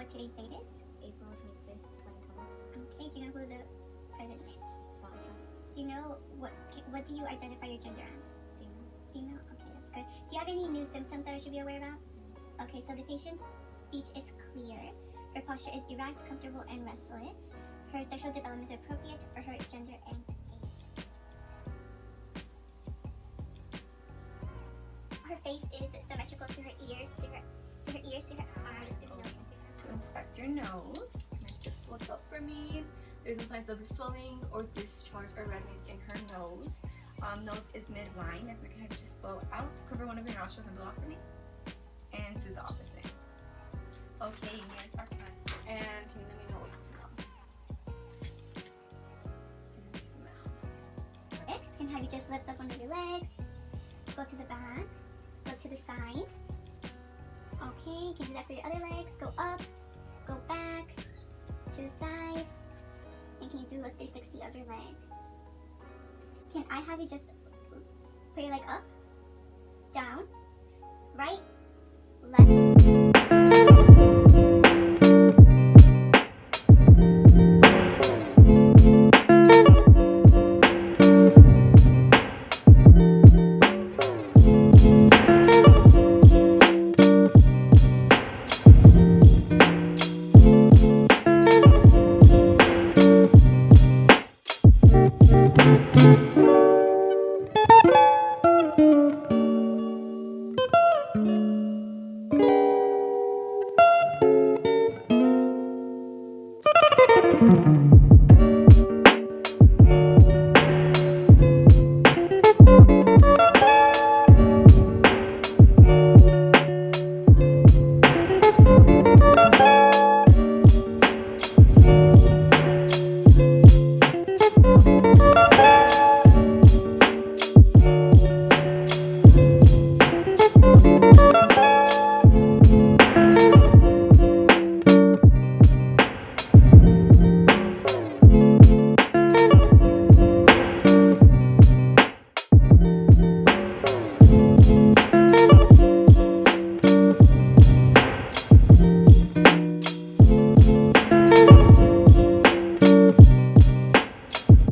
what today's date is? April 25th, 2020. Okay, do you know who the president is? Do you know what do you identify your gender as? Female. Female? Okay, that's good. Do you have any new symptoms that I should be aware about? Okay, so the patient's speech is clear. Her posture is erect, comfortable, and restless. Her sexual development is appropriate for her gender and age. Her face is symmetrical to her ears, to her eyes, to her nose, and to her To inspect your nose, can I just look up for me? There's no signs of swelling or discharge or redness in her nose. Nose is midline. If we can have you just blow out, cover one of your nostrils and blow out for me. And do the opposite. Okay, here's our test. And can you let me know what you smell? And smell. Next, can have you just lift up one of your legs, go to the back, go to the side. Okay, you can do that for your other leg. Go up, go back, to the side. And can you do a 360 of your leg? Can I have you just put your leg up, down, right, left?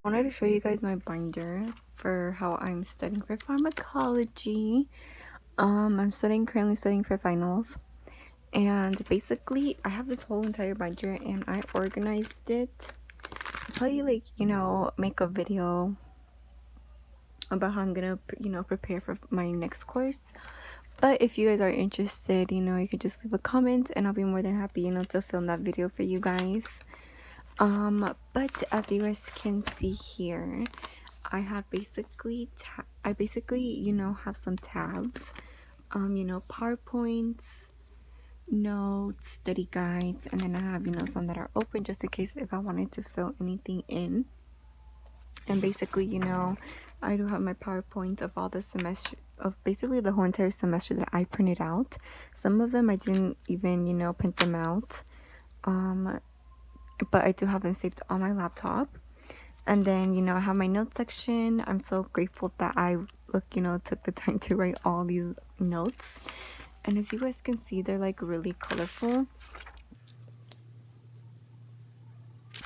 I wanted to show you guys my binder for how I'm studying for pharmacology. I'm currently studying for finals, and basically I have this whole entire binder and I organized it. I'll probably make a video about how I'm gonna prepare for my next course. But if you guys are interested, you could just leave a comment and I'll be more than happy to film that video for you guys. But as you guys can see here, I have basically have some tabs, PowerPoints, notes, study guides, and then I have some that are open just in case if I wanted to fill anything in. And basically I do have my PowerPoint of all the semester, of basically the whole entire semester that I printed out. Some of them I didn't even print them out, but I do have them saved on my laptop. And then I have my notes section. I'm so grateful that I took the time to write all these notes, and as you guys can see, they're like really colorful,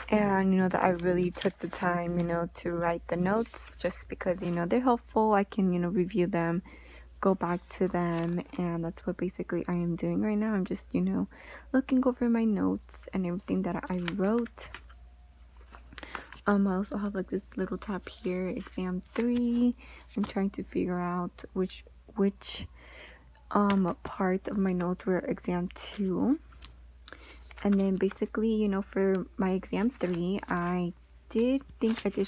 and that I really took the time to write the notes, just because they're helpful. I can review them, go back to them, and that's what basically I am doing right now. I'm just looking over my notes and everything that I wrote. I also have like this little tab here, exam 3. I'm trying to figure out which part of my notes were exam 2. And then basically for my exam 3, I did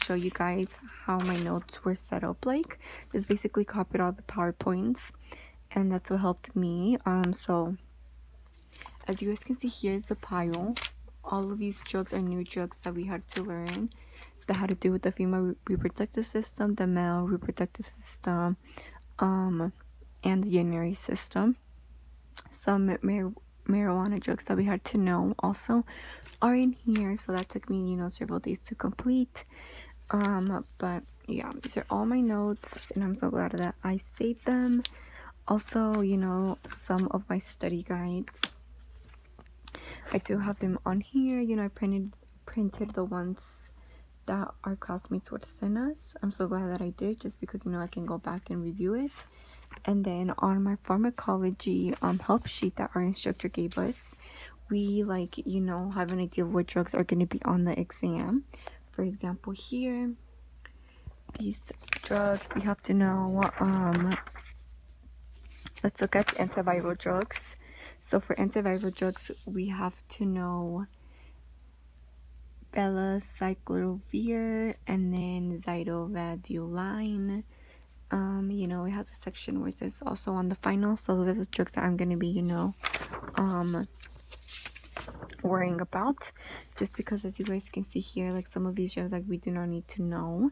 show you guys how my notes were set up. Like, just basically copied all the PowerPoints, and that's what helped me. So as you guys can see, here's the pile. All of these drugs are new drugs that we had to learn that had to do with the female reproductive system, the male reproductive system, and the urinary system. Some marijuana drugs that we had to know also are in here, so that took me several days to complete. But yeah, these are all my notes, and I'm so glad that I saved them. Also, some of my study guides. I do have them on here. You know, I printed the ones that our classmates would send us. I'm so glad that I did, just because, you know, I can go back and review it. And then on my pharmacology help sheet that our instructor gave us, we, like, you know, have an idea of what drugs are going to be on the exam. For example, here, these drugs, we have to know, let's look at antiviral drugs. So for antiviral drugs, we have to know valacyclovir and then zytovadulline. You know, it has a section where it says also on the final. So those are the drugs that I'm going to be, you know, worrying about, just because, as you guys can see here, like, some of these drugs, like, we do not need to know.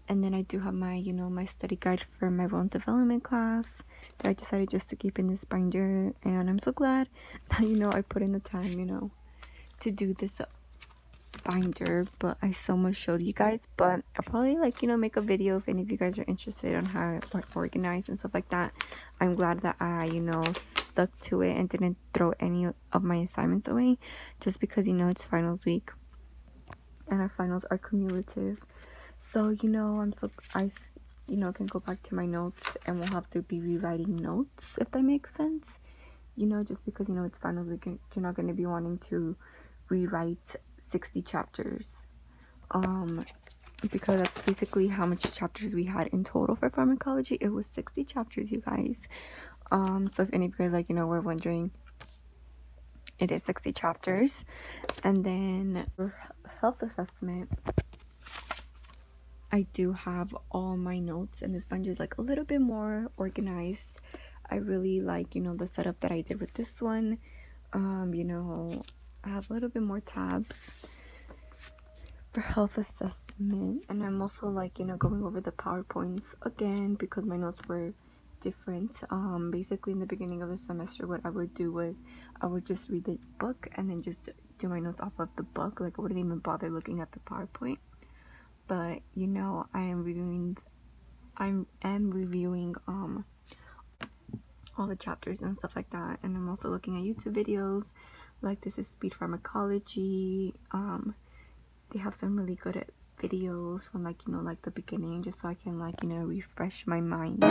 And then I do have my, you know, my study guide for my bone development class that I decided just to keep in this binder. And I'm so glad that, you know, I put in the time, you know, to do this binder. But I so much showed you guys, but I'll probably, like, you know, make a video if any of you guys are interested on how it organized and stuff like that. I'm glad that I, you know, stuck to it and didn't throw any of my assignments away, just because, you know, it's finals week and our finals are cumulative. So, you know, I you know, can go back to my notes and we'll have to be rewriting notes, if that makes sense. You know, just because, you know, it's finals week, you're not going to be wanting to rewrite 60 chapters. Because that's basically how much chapters we had in total for pharmacology. It was 60 chapters, you guys. So if any of you guys, like, you know, were wondering, it is 60 chapters. And then for health assessment, I do have all my notes, and this binder is, like, a little bit more organized. I really like, you know, the setup that I did with this one. You know, I have a little bit more tabs for health assessment, and I'm also, like, you know, going over the PowerPoints again because my notes were different. Basically in the beginning of the semester, what I would do was I would just read the book and then just do my notes off of the book. Like, I wouldn't even bother looking at the PowerPoint. But, you know, I am reviewing all the chapters and stuff like that, and I'm also looking at YouTube videos. Like, this is Speed Pharmacology. They have some really good videos from, like, you know, like, the beginning, just so I can, like, you know, refresh my mind.